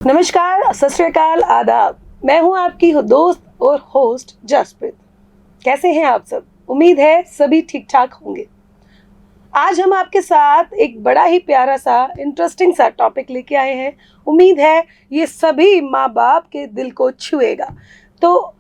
नमस्कार, सत श्री अकाल, आदाब। मैं हूं आपकी दोस्त और होस्ट जसप्रीत। कैसे हैं आप सब? उम्मीद है सभी ठीक ठाक होंगे। आज हम आपके साथ एक बड़ा ही प्यारा सा इंटरेस्टिंग सा टॉपिक लेके आए हैं। उम्मीद है ये सभी माँ बाप के दिल को छुएगा। तो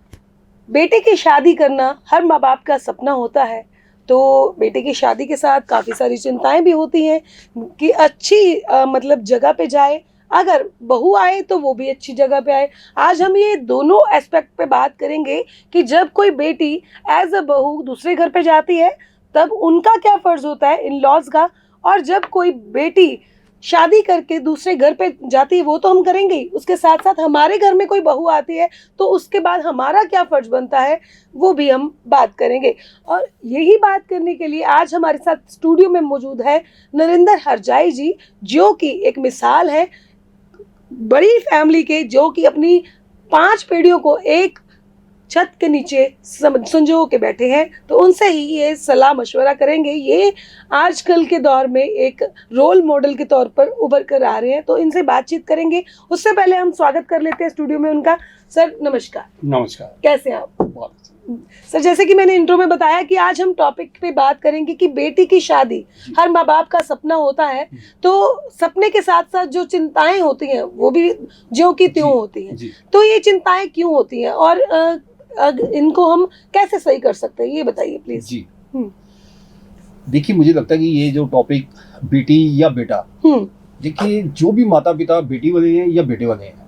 बेटे की शादी करना हर माँ बाप का सपना होता है। तो बेटे की शादी के साथ काफ़ी सारी चिंताएं भी होती हैं कि अच्छी मतलब जगह पे जाए, अगर बहू आए तो वो भी अच्छी जगह पे आए। आज हम ये दोनों एस्पेक्ट पे बात करेंगे कि जब कोई बेटी एज अ बहू दूसरे घर पे जाती है तब उनका क्या फ़र्ज़ होता है इन लॉज का, और जब कोई बेटी शादी करके दूसरे घर पे जाती है वो तो हम करेंगे ही, उसके साथ साथ हमारे घर में कोई बहू आती है तो उसके बाद हमारा क्या फ़र्ज बनता है वो भी हम बात करेंगे। और यही बात करने के लिए आज हमारे साथ स्टूडियो में मौजूद है नरेंद्र हरजाई जी, जो कि एक मिसाल है बड़ी फैमिली के, जो कि अपनी 5 पीढ़ियों को एक छत के नीचे संजो के बैठे हैं। तो उनसे ही ये सलाह मशवरा करेंगे। ये आजकल के दौर में एक रोल मॉडल के तौर पर उभर कर आ रहे हैं, तो इनसे बातचीत करेंगे। उससे पहले हम स्वागत कर लेते हैं स्टूडियो में उनका। सर नमस्कार। नमस्कार। कैसे हैं आप? बहुत सर, जैसे कि मैंने इंट्रो में बताया कि आज हम टॉपिक पे बात करेंगे कि बेटी की शादी हर माँ बाप का सपना होता है। तो सपने के साथ साथ जो चिंताएं होती हैं वो भी ज्यों की त्यों होती हैं। तो ये चिंताएं क्यों होती हैं और इनको हम कैसे सही कर सकते हैं, ये बताइए प्लीज। जी देखिए, मुझे लगता है कि ये जो टॉपिक बेटी या बेटा, देखिए जो भी माता पिता बेटी वाले हैं या बेटे वाले हैं,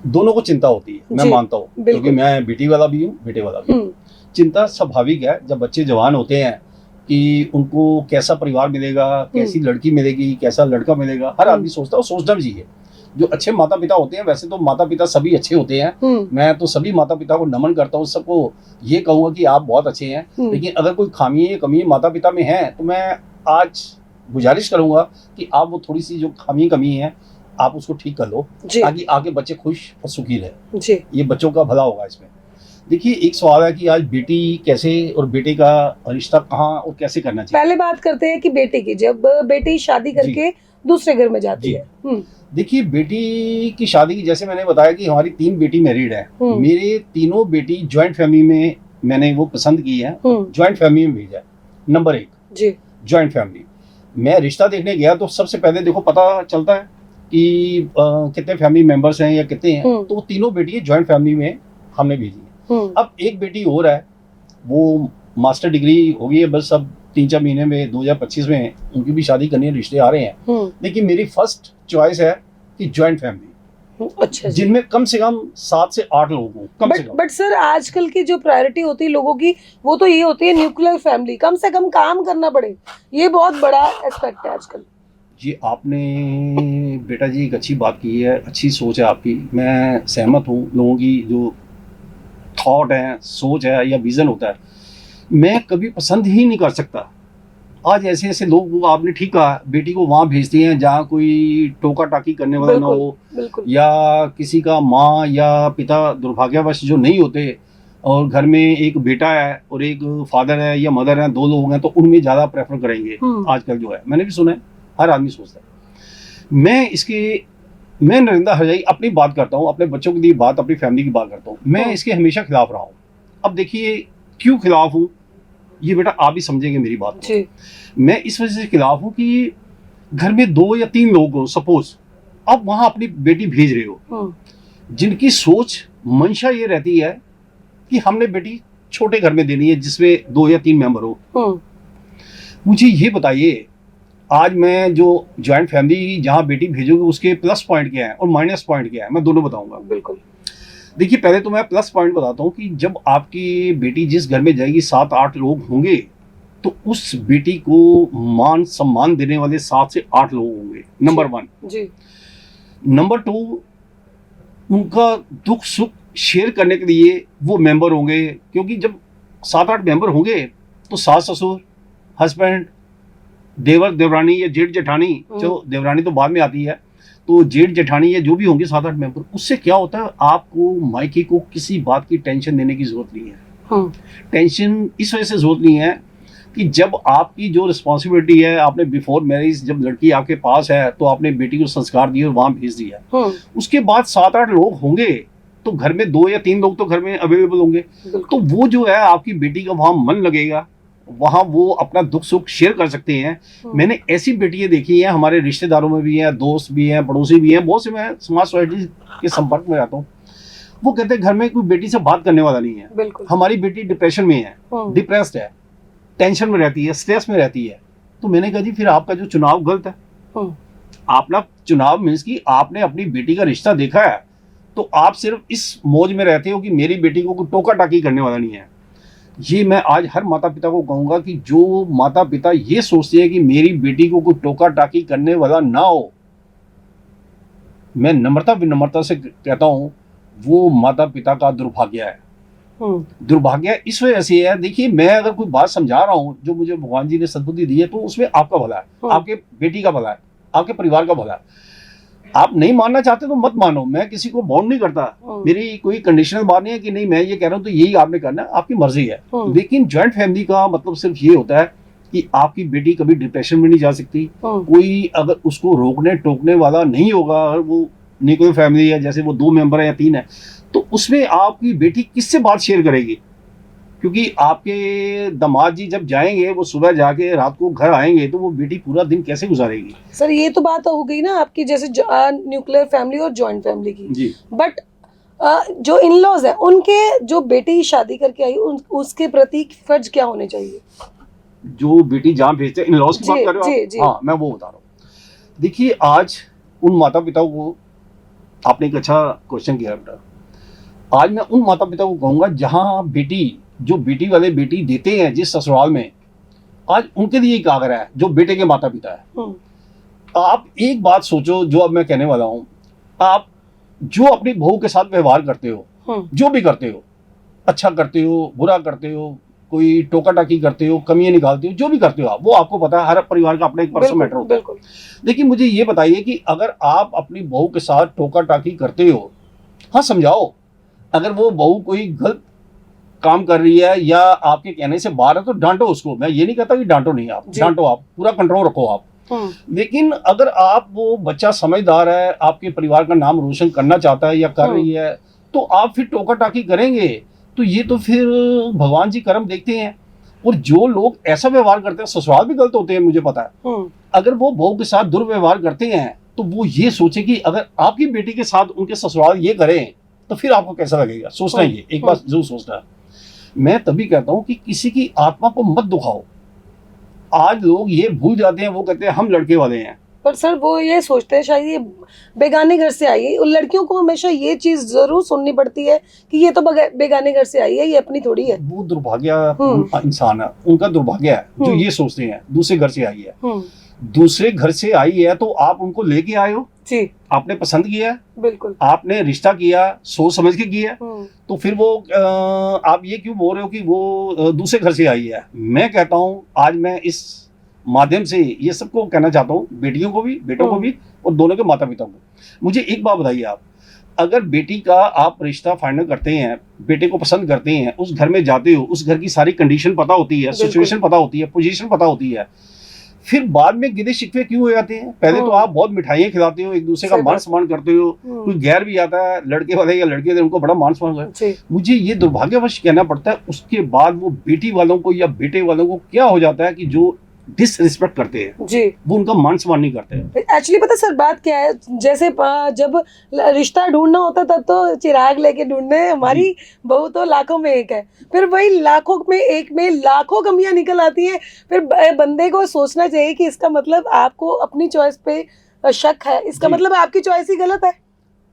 दोनों को चिंता होती है। मैं मानता हूँ, क्योंकि मैं बेटी वाला भी हूँ बेटे वाला भी हूँ। चिंता स्वाभाविक है। जब बच्चे जवान होते हैं कि उनको कैसा परिवार मिलेगा, कैसी लड़की मिलेगी, कैसा लड़का मिलेगा, हर आदमी सोचता है और सोचना भी चाहिए। जो अच्छे माता पिता होते हैं, वैसे तो माता पिता सभी अच्छे होते हैं। मैं तो सभी माता पिता को नमन करता हूँ, सबको ये कहूँगा कि आप बहुत अच्छे हैं। लेकिन अगर कोई खामी या कमी माता पिता में है तो मैं आज गुजारिश करूंगा कि आप वो थोड़ी सी जो कमी है आप उसको ठीक कर लो, ताकि आगे बच्चे खुश और सुखी रहे। ये बच्चों का भला होगा इसमें। देखिए, एक सवाल है कि आज बेटी कैसे और बेटे का रिश्ता कहाँ और कैसे करना चाहिए। पहले बात करते हैं कि बेटे की, जब बेटी शादी करके दूसरे घर में जाती है। देखिए, बेटी की शादी की, जैसे मैंने बताया कि हमारी 3 बेटी मैरिड है। मेरे तीनों बेटी ज्वाइंट फैमिली में मैंने वो पसंद की है, ज्वाइंट फैमिली में भेजा। Number 1 joint family. मैं रिश्ता देखने गया तो सबसे पहले देखो पता चलता है कि कितने फैमिली मेंबर्स हैं या कितने हैं। तो तीनों बेटी ज्वाइंट फैमिली में हमने भेजी है। अब एक बेटी और है, वो मास्टर डिग्री हो गई है, बस अब 3-4 महीने में 2025 में उनकी भी शादी करनी है, रिश्ते आ रहे हैं। लेकिन मेरी फर्स्ट चॉइस है कि ज्वाइंट फैमिली। अच्छा, जिनमें कम से कम 7 से 8 लोग हों, कम से कम। बट सर, आजकल की जो प्रायोरिटी होती है लोगों की, वो तो ये होती है न्यूक्लियर फैमिली, कम से कम काम करना पड़े। ये बहुत बड़ा एस्पेक्ट है आजकल। जी, आपने बेटा जी एक अच्छी बात की है, अच्छी सोच है आपकी। मैं सहमत हूँ। लोगों की जो थॉट है, सोच है या विज़न होता है, मैं कभी पसंद ही नहीं कर सकता। आज ऐसे ऐसे लोग, वो आपने ठीक कहा, बेटी को वहाँ भेजते हैं जहाँ कोई टोका टाकी करने वाला ना हो, या किसी का माँ या पिता दुर्भाग्यवश जो नहीं होते, और घर में एक बेटा है और एक फादर है या मदर है, 2 लोग हैं, तो उनमें ज़्यादा प्रेफर करेंगे। आजकल जो है, मैंने भी सुना है, हर आदमी सोचता है। मैं नरेंद्र हरजाई अपनी बात करता हूँ, अपने बच्चों की बात, अपनी फैमिली की बात करता हूँ। मैं इसके हमेशा खिलाफ रहा हूँ। अब देखिए क्यों खिलाफ हूँ, ये बेटा आप भी समझेंगे मेरी बात को। मैं इस वजह से खिलाफ हूँ कि घर में 2 या 3 लोग हो, सपोज आप वहाँ अपनी बेटी भेज रहे हो, जिनकी सोच मंशा ये रहती है कि हमने बेटी छोटे घर में देनी है जिसमें 2 या 3 मेंबर हो। मुझे ये बताइए, आज मैं जो ज्वाइंट फैमिली जहाँ बेटी भेजोगे उसके प्लस पॉइंट क्या है और माइनस पॉइंट क्या है, मैं दोनों बताऊंगा। बिल्कुल। देखिए, पहले तो मैं प्लस पॉइंट बताता हूँ कि जब आपकी बेटी जिस घर में जाएगी 7-8 लोग होंगे, तो उस बेटी को मान सम्मान देने वाले 7 से 8 लोग होंगे। नंबर 1। नंबर 2, उनका दुख सुख शेयर करने के लिए वो मेंबर होंगे, क्योंकि जब 7-8 मेंबर होंगे तो सास ससुर, हस्बैंड, देवर देवरानी या जेठ जेठानी, जो देवरानी तो बाद में आती है, तो जेठ जेठानी या जो भी होंगे 7-8 मेंबर, उससे क्या होता है, आपको मायके को किसी बात की टेंशन देने की जरूरत नहीं है। टेंशन इस वजह से जरूरत नहीं है कि जब आपकी जो रिस्पॉन्सिबिलिटी है, आपने बिफोर मैरिज जब लड़की आपके पास है तो आपने बेटी को संस्कार दिए और वहां भेज दिया, उसके बाद 7-8 लोग होंगे तो घर में 2 या 3 लोग तो घर में अवेलेबल होंगे, तो वो जो है आपकी बेटी का वहां मन लगेगा, वहां वो अपना दुख सुख शेयर कर सकते हैं। मैंने ऐसी बेटियां देखी हैं, हमारे रिश्तेदारों में भी हैं, दोस्त भी हैं, पड़ोसी भी हैं, बहुत से मैं समाज सोसाइटी के संपर्क में रहता हूँ। वो कहते हैं घर में कोई बेटी से बात करने वाला नहीं है, हमारी बेटी डिप्रेशन में है, डिप्रेस्ड है, टेंशन में रहती है, स्ट्रेस में रहती है। तो मैंने कहा जी फिर आपका जो चुनाव गलत है। आपका चुनाव मीन्स कि आपने अपनी बेटी का रिश्ता देखा है, तो आप सिर्फ इस मौज में रहते हो कि मेरी बेटी को कोई टोका टाकी करने वाला नहीं है। ये मैं आज हर माता पिता को कहूंगा कि जो माता पिता ये सोचते हैं कि मेरी बेटी को कोई टोका टाकी करने वाला ना हो, मैं नम्रता विनम्रता से कहता हूं वो माता पिता का दुर्भाग्य है। दुर्भाग्य इस वजह से है, देखिए मैं अगर कोई बात समझा रहा हूं जो मुझे भगवान जी ने सद्बुद्धि दी है, तो उसमें आपका भला है, आपके बेटी का भला है, आपके परिवार का भला है। आप नहीं मानना चाहते तो मत मानो, मैं किसी को बाउंड नहीं करता, मेरी कोई कंडीशनल बात नहीं है कि नहीं मैं ये कह रहा हूँ तो यही आपने करना है, आपकी मर्जी है। लेकिन ज्वाइंट फैमिली का मतलब सिर्फ ये होता है कि आपकी बेटी कभी डिप्रेशन में नहीं जा सकती, कोई अगर उसको रोकने टोकने वाला नहीं होगा। अगर वो न्यूक्लियर फैमिली है, जैसे वो 2 मेंबर है या 3 है, तो उसमें आपकी बेटी किससे बात शेयर करेगी? क्योंकि आपके दामाद जी जब जाएंगे, वो सुबह जाके रात को घर आएंगे, तो वो बेटी पूरा दिन कैसे गुजारेगी? सर ये तो बात हो गई ना आपकी, जैसे न्यूक्लियर फैमिली और जॉइंट फैमिली की जी। बट जो इन लॉज है उनके, जो बेटी शादी करके आई उसके प्रति फर्ज क्या होने चाहिए? जो बेटी जहाँ भेजते हैं, इन लॉज की बात कर रहे हो? हाँ, मैं वो बता रहा हूँ। देखिए आज उन माता पिता को, आपने एक अच्छा क्वेश्चन किया बेटा, आज मैं उन माता पिता को कहूंगा जहां बेटी, जो बेटी वाले बेटी देते हैं जिस ससुराल में, आज उनके लिए एक आग्रह है जो बेटे के माता पिता है। आप एक बात सोचो जो अब मैं कहने वाला हूं, आप जो अपनी बहू के साथ व्यवहार करते हो, जो भी करते हो, अच्छा करते हो, बुरा करते हो, कोई टोका टाकी करते हो, कमियां निकालते हो, जो भी करते हो आप, वो आपको पता है, हर परिवार का अपना एक पर्सनल मैटर होता है। लेकिन मुझे ये बताइए कि अगर आप अपनी बहू के साथ टोका टाकी करते हो, हाँ समझाओ, अगर वो बहू कोई गलत काम कर रही है या आपके कहने से बाहर है तो डांटो उसको। मैं ये नहीं कहता कि डांटो नहीं, आप डांटो, आप पूरा कंट्रोल रखो आप। लेकिन अगर आप, वो बच्चा समझदार है, आपके परिवार का नाम रोशन करना चाहता है या कर रही है, तो आप फिर टोका टाकी करेंगे तो ये तो फिर भगवान जी कर्म देखते हैं। और जो लोग ऐसा व्यवहार करते हैं, ससुराल भी गलत होते हैं, मुझे पता है। अगर वो बहू के साथ दुर्व्यवहार करते हैं तो वो ये सोचे कि अगर आपकी बेटी के साथ उनके ससुराल ये करें तो फिर आपको कैसा लगेगा। सोचना ही है, एक बात जरूर सोचना है। मैं तभी कहता हूं कि किसी की आत्मा को मत दुखाओ। आज लोग ये भूल जाते हैं, वो कहते हैं हम लड़के वाले हैं, पर सर वो ये सोचते हैं शायद ये बेगाने घर से आई है। उन लड़कियों को हमेशा ये चीज जरूर सुननी पड़ती है कि ये तो बेगाने घर से आई है, ये अपनी थोड़ी है। वो दुर्भाग्य इंसान है, उनका दुर्भाग्य है जो ये सोचते हैं दूसरे घर से आई है। दूसरे घर से आई है तो आप उनको लेके आए हो जी, आपने पसंद किया, बिल्कुल आपने रिश्ता किया, सोच समझ के किया, तो फिर वो आप ये क्यों बोल रहे हो कि वो दूसरे घर से आई है? मैं कहता हूँ, आज मैं इस माध्यम से ये सबको कहना चाहता हूँ, बेटियों को भी, बेटों को भी, और दोनों के माता पिता को। मुझे एक बात बताइए, आप अगर बेटी का आप रिश्ता फाइनल करते हैं, बेटे को पसंद करते हैं, उस घर में जाते हो, उस घर की सारी कंडीशन पता होती है, सिचुएशन पता होती है, पोजीशन पता होती है, फिर बाद में गिले शिकवे क्यों हो जाते हैं? पहले तो आप बहुत मिठाइयाँ खिलाते हो, एक दूसरे का मान सम्मान करते हो, कोई गैर भी आता है, लड़के वाले या लड़के वाले, उनको बड़ा मान सम्मान है। मुझे ये दुर्भाग्यवश कहना पड़ता है, उसके बाद वो बेटी वालों को या बेटे वालों को क्या हो जाता है कि जो डिसरिस्पेक्ट करते हैं जी, वो उनका मान सम्मान नहीं करते हैं। एक्चुअली पता सर बात क्या है, जैसे जब रिश्ता ढूंढना होता तब तो चिराग लेके ढूंढने, हमारी बहू तो लाखों में एक है, फिर वही लाखों में एक में लाखों कमियां निकल आती हैं। फिर बंदे को सोचना चाहिए कि इसका मतलब आपको अपनी चॉइस पे शक है, इसका मतलब आपकी चॉइस ही गलत है।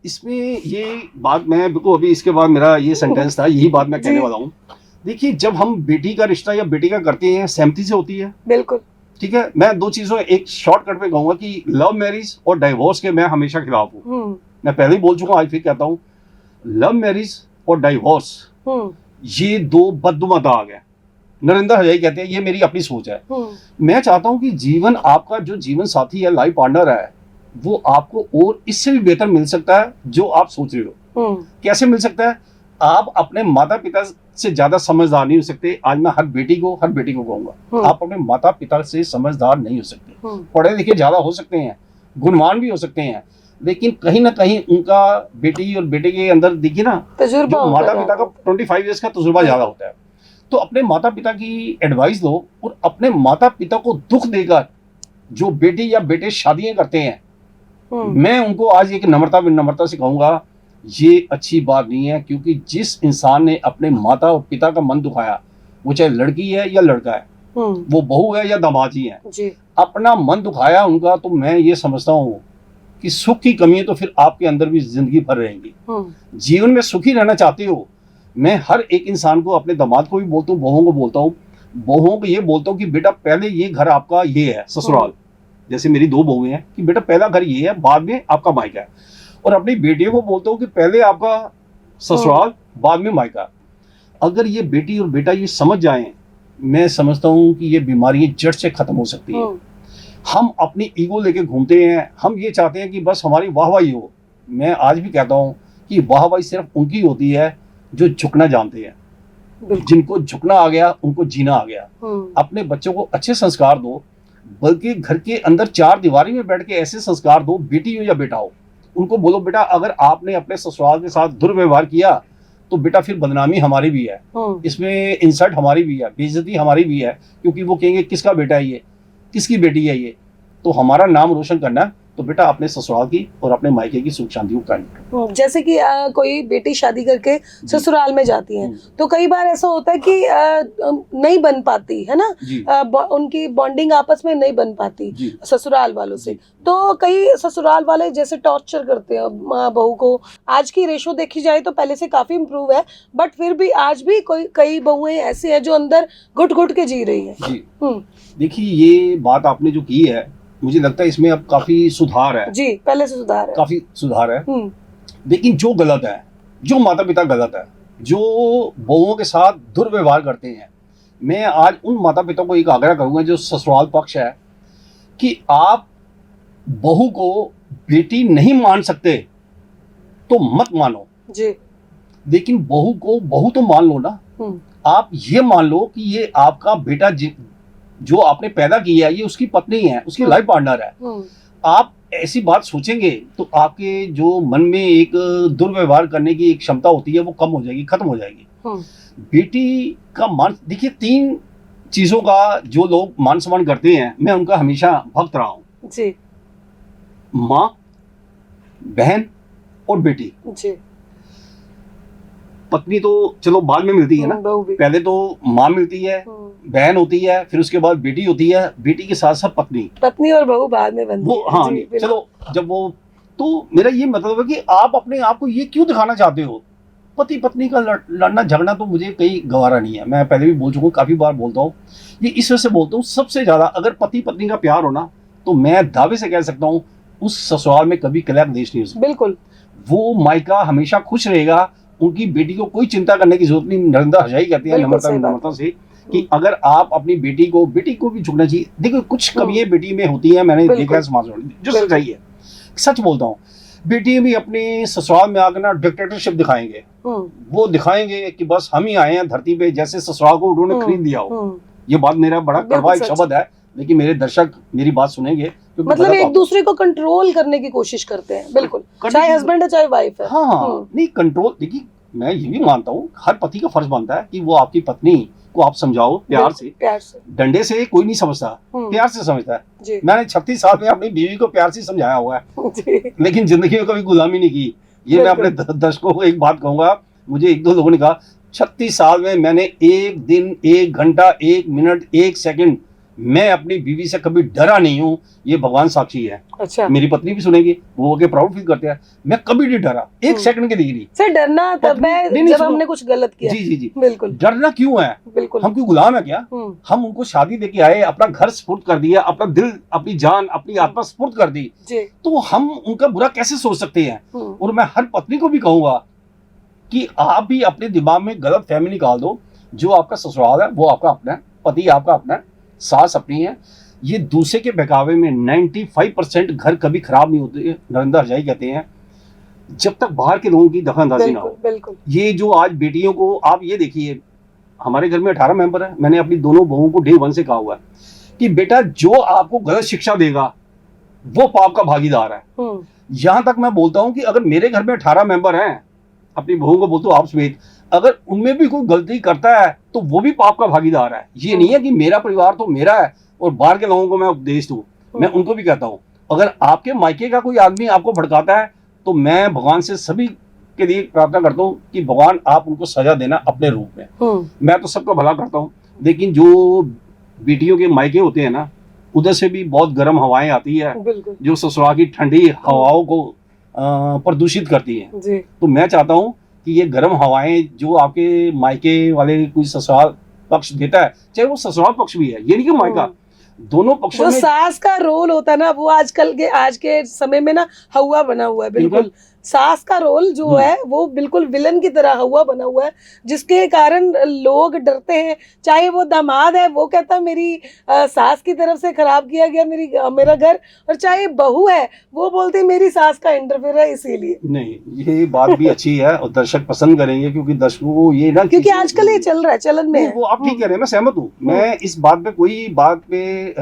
इसमें ये बात मैं बिल्कुल, अभी इसके बाद मेरा ये सेंटेंस था, यही बात मैं कहने वाला हूँ। देखिए, जब हम बेटी का रिश्ता या बेटी का करते हैं, सहमति से होती है, बिल्कुल ठीक है। मैं 2 चीजों, एक शॉर्टकट में कहूंगा कि लव मैरिज और डाइवोर्स के मैं हमेशा खिलाफ हूँ। मैं पहले ही बोल चुका हूँ, आज फिर कहता हूँ, लव मैरिज और डाइवोर्स ये 2 बददुआ आ गए। नरेंद्र हजाई कहते हैं, ये मेरी अपनी सोच है। मैं चाहता हूँ कि जीवन, आपका जो जीवन साथी है, लाइफ पार्टनर है, वो आपको और इससे भी बेहतर मिल सकता है जो आप सोच रहे हो। कैसे मिल सकता है? आप अपने माता पिता से ज्यादा समझदार नहीं हो सकते। आज मैं हर बेटी को कहूंगा, आप अपने माता पिता से समझदार नहीं हो सकते। पढ़े लिखे ज्यादा हो सकते हैं, गुणवान भी हो सकते हैं, लेकिन कहीं ना कहीं उनका बेटी और बेटे के अंदर देखिए ना, तजुर्बा जो माता पिता का 25 ईयर्स का तजुर्बा ज्यादा होता है। तो अपने माता पिता की एडवाइस लो, और अपने माता पिता को दुख देकर जो बेटी या बेटे शादियां करते हैं, मैं उनको आज एक नम्रता से कहूंगा, ये अच्छी बात नहीं है। क्योंकि जिस इंसान ने अपने माता और पिता का मन दुखाया, वो चाहे लड़की है या लड़का है, वो बहू है या दामाद ही है, अपना मन दुखाया उनका, तो मैं ये समझता हूँ कि सुख की कमी है तो फिर आपके अंदर भी जिंदगी भर रहेंगी। जीवन में सुखी रहना चाहते हो, मैं हर एक इंसान को, अपने दामाद को भी बोलता हूँ, बहुओं को बोलता हूँ, बहुओं को ये बोलता हूँ कि बेटा पहले ये घर आपका ये है ससुराल, जैसे मेरी 2 बहुएं हैं, कि बेटा पहला घर ये है, बाद में आपका मायका है। और अपनी बेटियों को बोलता हूँ कि पहले आपका ससुराल, बाद में मायका। अगर ये बेटी और बेटा ये समझ जाएं, मैं समझता हूँ कि ये बीमारियां जड़ से खत्म हो सकती है। हम अपनी ईगो लेके घूमते हैं, हम ये चाहते हैं कि बस हमारी वाहवाही हो। मैं आज भी कहता हूँ कि वाहवाही सिर्फ उनकी होती है जो झुकना जानते हैं। जिनको झुकना आ गया, उनको जीना आ गया। अपने बच्चों को अच्छे संस्कार दो, बल्कि घर के अंदर 4 दीवारी में बैठ के ऐसे संस्कार दो, बेटी हो या बेटा हो, उनको बोलो बेटा अगर आपने अपने ससुराल के साथ दुर्व्यवहार किया तो बेटा फिर बदनामी हमारी भी है, इसमें इंसल्ट हमारी भी है, बेइज्जती हमारी भी है। क्योंकि वो कहेंगे किसका बेटा है ये, किसकी बेटी है ये, तो हमारा नाम रोशन करना, तो बेटा अपने ससुराल की और अपने मायके की सुख शांति को कायम। जैसे कि कोई बेटी शादी करके ससुराल में जाती है, तो कई बार ऐसा होता है कि नहीं बन पाती है ना, उनकी बॉन्डिंग आपस में नहीं बन पाती ससुराल वालों से। तो कई ससुराल वाले जैसे टॉर्चर करते हैं बहू को। आज की रेशो देखी जाए तो पहले से काफी इम्प्रूव है, बट फिर भी आज भी कई बहुएं ऐसी है जो अंदर घुट घुट के जी रही है। देखिए ये बात आपने जो की है, मुझे लगता है इसमें अब काफी सुधार है। जी, पहले से सुधार है, काफी सुधार है। लेकिन जो गलत है, जो माता पिता गलत है, जो बहुओं के साथ दुर्व्यवहार करते हैं, मैं आज उन माता पिता को एक आग्रह करूंगा जो ससुराल पक्ष है, कि आप बहू को बेटी नहीं मान सकते तो मत मानो जी, लेकिन बहू को बहू तो मान लो ना। आप ये मान लो कि ये आपका बेटा जो आपने पैदा किया है, ये उसकी पत्नी है, उसकी लाइफ पार्टनर है। आप ऐसी बात सोचेंगे तो आपके जो मन में एक दुर्व्यवहार करने की एक क्षमता होती है वो कम हो जाएगी, खत्म हो जाएगी। बेटी का मान, देखिए 3 चीजों का जो लोग मान सम्मान करते हैं, मैं उनका हमेशा भक्त रहा हूं जी। माँ, बहन और बेटी जी। पत्नी तो चलो बाद में मिलती है ना, पहले तो माँ मिलती है, बहन होती है, फिर उसके बाद बेटी होती है, बेटी के साथ साथ पत्नी और बहू बाद में बनती है। हाँ जी, चलो जब वो, तो मेरा ये मतलब है कि आप अपने आप को ये क्यों दिखाना चाहते हो। पति पत्नी का लड़ना झगड़ना तो मुझे कहीं गवारा नहीं है। मैं पहले भी बोल चुका हूँ, काफी बार बोलता हूँ, ये इस वजह से बोलता हूँ, सबसे ज्यादा अगर पति पत्नी का प्यार हो ना, तो मैं दावे से कह सकता हूँ उस ससुराल में कभी कलह देश नहीं हो सकता। बिल्कुल, वो मायका हमेशा खुश रहेगा। उनकी बेटी को कोई चिंता करने की जरूरत नहीं। नरेंद्र हजाई कहते हैं नम्रता से कि अगर आप अपनी बेटी को भी झुकना चाहिए। देखो कुछ कमियां बेटी में होती हैं, मैंने देखा है समाज में, जो सच्चाई है, सच बोलता हूँ। बेटी भी अपने ससुराल में आकर ना डिक्टेटरशिप दिखाएंगे, वो दिखाएंगे कि बस हम ही आए हैं धरती पे, जैसे ससुराल को उन्होंने खरीद लिया हो। ये बात मेरा बड़ा कड़वा एक शब्द है, लेकिन मेरे दर्शक मेरी बात सुनेंगे। मतलब एक दूसरे को कंट्रोल करने की कोशिश करते हैं। बिल्कुल, चाहे हस्बैंड है चाहे वाइफ है। हाँ, नहीं कंट्रोल, देखिए मैं ये भी मानता हूँ हर पति का फर्ज बनता है कि वो आपकी पत्नी को आप समझाओ प्यार से। डंडे से कोई नहीं समझता, प्यार से समझता है। मैंने 36 साल में अपनी बीवी को प्यार से समझाया हुआ है, लेकिन जिंदगी में कभी गुलामी नहीं की। ये मैं अपने दर्शकों को एक बात कहूंगा, मुझे 1-2 लोगों ने कहा 36 साल में मैंने 1 दिन, 1 घंटा, 1 मिनट, 1 सेकंड मैं अपनी बीवी से कभी डरा नहीं हूँ। ये भगवान साक्षी है। अच्छा, मेरी पत्नी भी सुनेगी, वो के प्राउड फील करते हैं। मैं कभी नहीं डरा 1 सेकंड के लिए नहीं। सर डरना तब है जब हमने कुछ गलत किया। जी जी जी, बिल्कुल। डरना क्यों है? बिल्कुल, हम कोई गुलाम है क्या? हम उनको शादी देके आए, अपना घर स्पुर्द कर दिया, अपना दिल, अपनी जान, अपनी आत्मा स्पुर्द कर दी, तो हम उनका बुरा कैसे सोच सकते हैं? और मैं हर पत्नी को भी कहूंगा कि आप भी अपने दिमाग में गलत फहमी निकाल दो। जो आपका ससुराल है वो आपका अपना है, पति आपका अपना है, सास अपनी है। ये दूसरे के बहकावे में 95% घर कभी खराब नहीं होते। नरेंद्र हजाई कहते हैं जब तक बाहर के लोगों की दखलअंदाजी ना बिल्कुल हो। बिल्कुल। ये जो आज बेटियों को आप ये देखिए, हमारे घर में 18 मेंबर है, मैंने अपनी दोनों बहुओं को डे 1 से कहा हुआ है कि बेटा जो आपको गलत शिक्षा देगा वो पाप का भागीदार है। यहां तक मैं बोलता हूं कि अगर मेरे घर में 18 मेंबर हैं, अपनी बहू को बोलता हूं आप समेत, अगर उनमें भी कोई गलती करता है तो वो भी पाप का भागीदार है। ये नहीं है कि मेरा परिवार तो मेरा है और बाहर के लोगों को मैं उपदेश दूं। मैं उनको भी कहता हूं, अगर आपके मायके का कोई आदमी आपको भड़काता है तो मैं भगवान से सभी के लिए प्रार्थना करता हूं कि भगवान आप उनको सजा देना अपने रूप में। मैं तो सबका भला करता हूं, लेकिन जो बेटियों के मायके होते हैं ना, उधर से भी बहुत गर्म हवाएं आती है जो ससुराल की ठंडी हवाओं को प्रदूषित करती हैं। तो मैं चाहता हूं कि ये गर्म हवाएं जो आपके मायके वाले कोई ससुराल पक्ष देता है, चाहे वो ससुराल पक्ष भी है, ये नहीं कि मायका, दोनों पक्षों जो में सास का रोल होता है ना, वो आज के समय में ना हवा बना हुआ है। बिल्कुल सास का रोल जो है वो बिल्कुल विलन की तरह हवा बना हुआ है, जिसके कारण लोग डरते हैं। चाहे वो दामाद है, वो कहता है मेरी सास की तरफ से खराब किया गया मेरा घर, और चाहे बहू है वो बोलती है मेरी सास का इंटरफेयर है इसीलिए। नहीं, ये बात भी अच्छी है और दर्शक पसंद करेंगे, क्योंकि दर्शकों को ये ना, क्योंकि आजकल ये चल रहा है, चलन में है। वो आप ठीक कह रहे हैं, मैं सहमत हूँ। मैं इस बात पे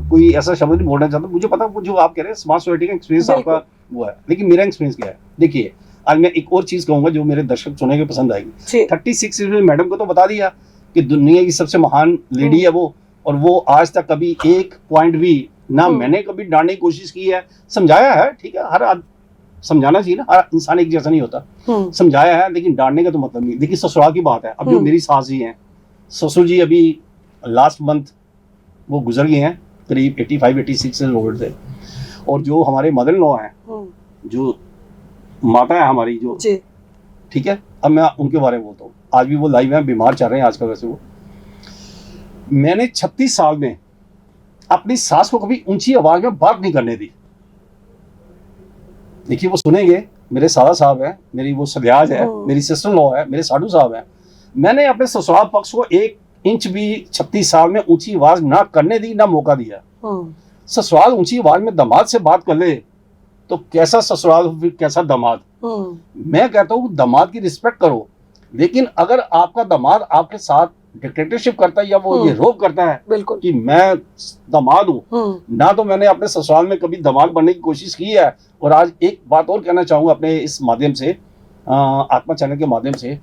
कोई ऐसा शब्द नहीं बोलना चाहता। मुझे पता है जो आप कह रहे हैं स्मार्ट सोसाइटी का एक्सपीरियंस आपका वो है, लेकिन मेरा एक्सपीरियंस क्या है, देखिए आज मैं एक और चीज कहूंगा जो मेरे दर्शक सुनेंगे पसंद आएगी। 36 ईयर मैडम को तो बता दिया कि दुनिया की सबसे महान लेडी है वो, और वो आज तक कभी एक पॉइंट भी ना मैंने कभी डांटने की कोशिश की है, समझाया है, ठीक है, हर समझाना चाहिए ना, हर इंसान एक जैसा नहीं होता, समझाया है, लेकिन डांटने का तो मतलब नहीं। देखिए ससुराल की बात है, अब जो मेरी सास जी हैं, ससुर जी अभी लास्ट मंथ वो गुजर गए हैं, करीब 85-86 से ओल्ड थे। और जो हमारे मदर इन लॉ हैं, जो माता है हमारी, जो ठीक है, अब मैं उनके बारे में बोलता हूँ। आज भी वो लाइव हैं, बीमार चल रहे हैं आजकल वैसे वो। मैंने 36 साल में अपनी सास को कभी ऊंची आवाज में बात नहीं करने दी। देखिए वो सुनेंगे, मेरे साला साहब है, मेरी वो सलियाज है, मेरी सिस्टर लॉ है, मेरे साधु साहब है। मैंने अपने ससुराल पक्ष को 1 इंच भी 36 साल में ऊंची आवाज ना करने दी, ना मौका दिया। ससुराल ऊंची आवाज में दामाद से बात कर ले तो कैसा ससुराल, फिर कैसा दामाद। मैं कहता हूँ दामाद की रिस्पेक्ट करो, लेकिन अगर आपका दामाद आपके साथ डिक्टेटरशिप करता है या वो ये रोक करता है बिल्कुल कि मैं दामाद हूँ ना, तो मैंने अपने ससुराल में कभी दामाद बनने की कोशिश की है। और आज एक बात और कहना चाहूंगा अपने इस माध्यम से, आत्मा चैनल के माध्यम से।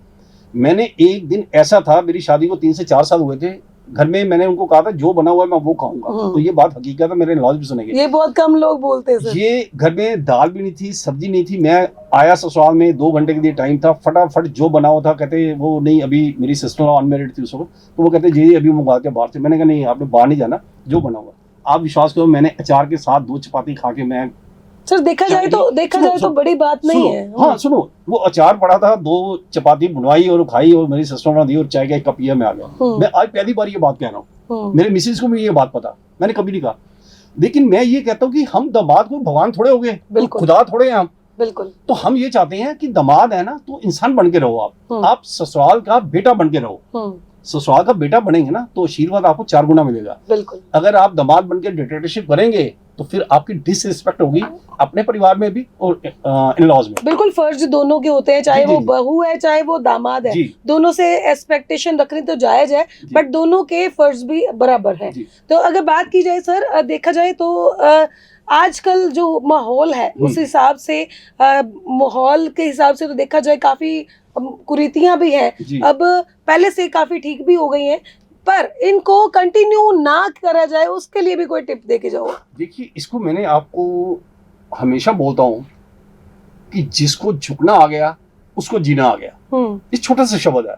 मैंने एक दिन ऐसा था, मेरी शादी को 3 से 4 साल हुए थे, घर में मैंने उनको कहा था जो बना हुआ है मैं वो खाऊंगा। तो ये बात हकीकत है, मेरे लॉज भी सुनेंगे। ये बहुत कम लोग बोलते हैं सर। ये घर में दाल भी नहीं थी, सब्जी नहीं थी। मैं आया ससुराल में, 2 घंटे के लिए टाइम था, फटाफट जो बना हुआ था, कहते वो नहीं, अभी मेरी सिस्टर अनमेरिड थी उस वक्त, तो वो कहते जी अभी मंगवा के बाहर से। मैंने कहा नहीं, आपने बाहर नहीं जाना, जो बना हुआ। आप विश्वास करो, मैंने अचार के साथ 2 चपाती खा के मैं, सर देखा जाए तो बड़ी बात नहीं है। हाँ सुनो, वो अचार पड़ा था, 2 चपाती बुनवाई और खाई और मेरी सिस्टर ने दी और चाय का 1 कप पिया, मैं आ गया। मैं आज पहली बार ये बात कह रहा हूँ, मेरे मिसेज को भी ये बात पता, मैंने कभी नहीं कहा। लेकिन मैं ये कहता हूँ कि हम दामाद को भगवान थोड़े हो गए, खुदा थोड़े हैं हम। बिल्कुल। तो हम ये चाहते हैं कि दामाद है ना, तो इंसान बन के रहो आप ससुराल का बेटा बन के रहो। ससुराल का बेटा बनेंगे ना तो आशीर्वाद आपको 4 गुना मिलेगा। बिल्कुल। अगर आप दामाद बनकर डिक्टेटरशिप करेंगे तो फिर आपकी डिसरिस्पेक्ट होगी अपने परिवार में भी और इन-लॉज में। बिल्कुल, फर्ज दोनों के होते हैं, चाहे वो बहू है चाहे वो दामाद है, दोनों से एक्सपेक्टेशन रखनी तो जायज है, बट दोनों के फर्ज भी बराबर है। तो अगर बात की जाए सर, देखा जाए तो आजकल जो माहौल है उस हिसाब से, माहौल के हिसाब से तो देखा जाए काफी कुरीतियां भी हैं, अब पहले से काफी ठीक भी हो गई हैं, पर इनको कंटिन्यू ना करा जाए उसके लिए भी कोई टिप दे के जाओ। देखिए, इसको मैंने आपको हमेशा बोलता हूँ कि जिसको झुकना आ गया उसको जीना आ गया। इस छोटा सा शब्द है।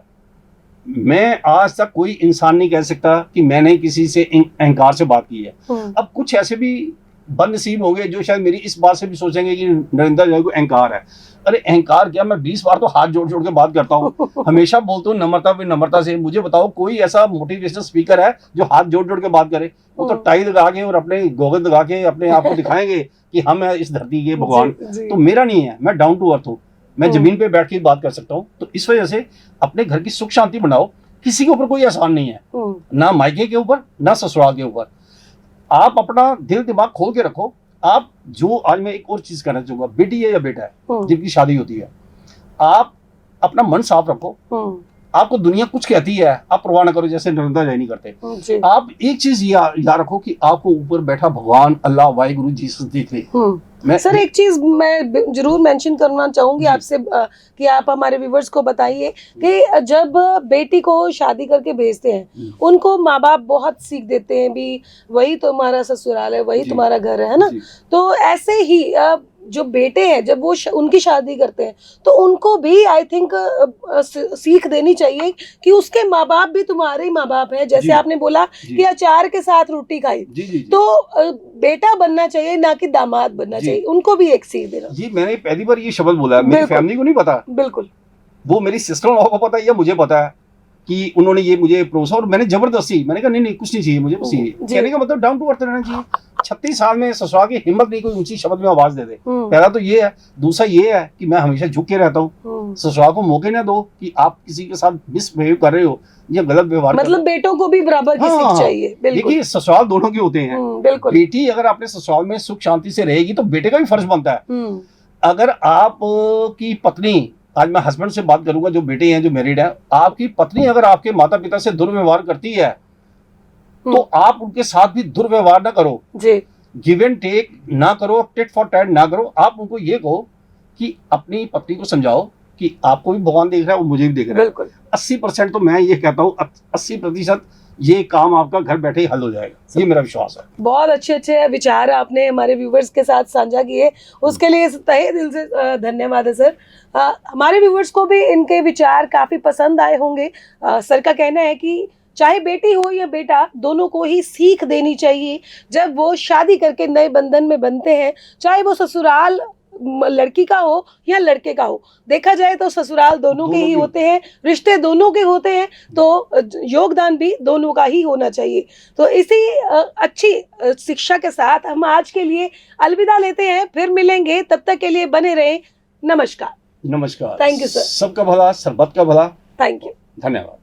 मैं आज तक कोई इंसान नहीं कह सकता कि मैंने किसी से अहंकार से बात की है। अब कुछ ऐसे भी बदनसीब होंगे जो शायद मेरी इस बात से भी सोचेंगे कि नरेंद्र जो है को अहंकार है। अरे अहंकार क्या, मैं 20 बार तो हाथ जोड़ जोड़ के बात करता हूँ, हमेशा बोलता हूँ नम्रता भी नम्रता से। मुझे बताओ कोई ऐसा मोटिवेशनल स्पीकर है जो हाथ जोड़ जोड़ के बात करे? वो तो टाई लगा के और अपने गोगल लगा के अपने आप को दिखाएंगे कि हम है इस धरती के भगवान। तो मेरा नहीं है, मैं डाउन टू अर्थ हूँ, मैं जमीन पे बैठ के बात कर सकता हूँ। तो इस वजह से अपने घर की सुख शांति बनाओ, किसी के ऊपर कोई एहसान नहीं है, ना मायके के ऊपर ना ससुराल के ऊपर। आप अपना दिल दिमाग खोल के रखो, आप जो आज मैं एक और चीज कहना चाहूंगा, बेटी है या बेटा है हम्म, जिनकी शादी होती है, आप अपना मन साफ रखो। आपको दुनिया कुछ कहती है आप परवाह ना करो, जैसे नर्मदा जय नहीं करते। जी, आप एक चीज याद रखो कि आपको ऊपर बैठा भगवान अल्लाह वाहिगुरु जीसस देख ले। मैं सर एक चीज मैं जरूर मेंशन करना चाहूंगी जी। आपसे कि आप हमारे व्यूवर्स को बताइए कि जब बेटी को शादी करके भेजते हैं उनको माँ बाप बहुत सीख देते हैं भी वही तुम्हारा ससुराल है, वही जी। तुम्हारा घर है ना। जी। तो ऐसे ही जो बेटे हैं जब वो उनकी शादी करते हैं तो उनको भी आई थिंक सीख देनी चाहिए कि उसके माँ बाप भी तुम्हारे ही माँ बाप है। जैसे जी। आपने बोला जी। कि अचार के साथ रोटी खाई, जी जी जी। तो बेटा बनना चाहिए ना कि दामाद बनना जी। चाहिए, उनको भी एक सीख देना। जी मैंने पहली बार ये शब्द बोला है, मेरी बिल्कुल। फैमिली को नहीं पता, बिल्कुल वो मेरी सिस्टर इन लॉ को पता है या मुझे पता है कि उन्होंने ये मुझे परोसा और मैंने जबरदस्ती, मैंने कहा नहीं नहीं कुछ नहीं चाहिए मुझे, कुछ चाहिए। जी। कहने का मतलब डाउन टू अर्थ रहना चाहिए। 36 साल में ससुराल की हिम्मत नहीं कोई ऊंची शब्द में आवाज दे दे। पहला तो ये है। दूसरा ये है कि मैं हमेशा झुक के रहता हूँ। ससुराल को मौके ना दो कि आप किसी के साथ मिसबिहेव कर रहे हो या गलत व्यवहार कर रहे मतलब बेटों को भी बराबर की हाँ, सीख हाँ। चाहिए। हो। बिल्कुल देखिए ससुराल दोनों के होते हैं। बिल्कुल। बेटी अगर अपने ससुराल में सुख शांति से रहेगी तो बेटे का भी फर्ज बनता है। अगर आप की पत्नी, आज मैं हस्बैंड से बात करूंगा, जो बेटे हैं जो मैरिड हैं, आपकी पत्नी अगर आपके माता पिता से दुर्व्यवहार करती है तो आप उनके साथ भी दुर्व्यवहार ना करो जी, गिव एंड टेक ना करो, टिट फॉर टैट ना करो। आप उनको ये कहो कि अपनी पत्नी को समझाओ कि आपको भी भगवान देख रहा है और मुझे भी देख रहा है। बिल्कुल 80% तो मैं ये कहता हूँ 80% ये काम आपका घर बैठे ही हल हो जाएगा, ये मेरा विश्वास है। बहुत अच्छे विचार आपने हमारे व्यूवर्स के साथ साझा किए, उसके लिए तहे दिल से धन्यवाद है सर। हमारे व्यूवर्स को भी इनके विचार काफी पसंद आए होंगे। सर का कहना है कि चाहे बेटी हो या बेटा, दोनों को ही सीख देनी चाहिए जब वो शादी करके नए बंधन में बनते हैं, चाहे वो ससुराल लड़की का हो या लड़के का हो। देखा जाए तो ससुराल दोनों के ही होते हैं, रिश्ते दोनों के होते हैं, तो योगदान भी दोनों का ही होना चाहिए। तो इसी अच्छी शिक्षा के साथ हम आज के लिए अलविदा लेते हैं, फिर मिलेंगे, तब तक के लिए बने रहें। नमस्कार। नमस्कार। Thank you sir. सबका भला, सरबत का भला। Thank you. धन्यवाद।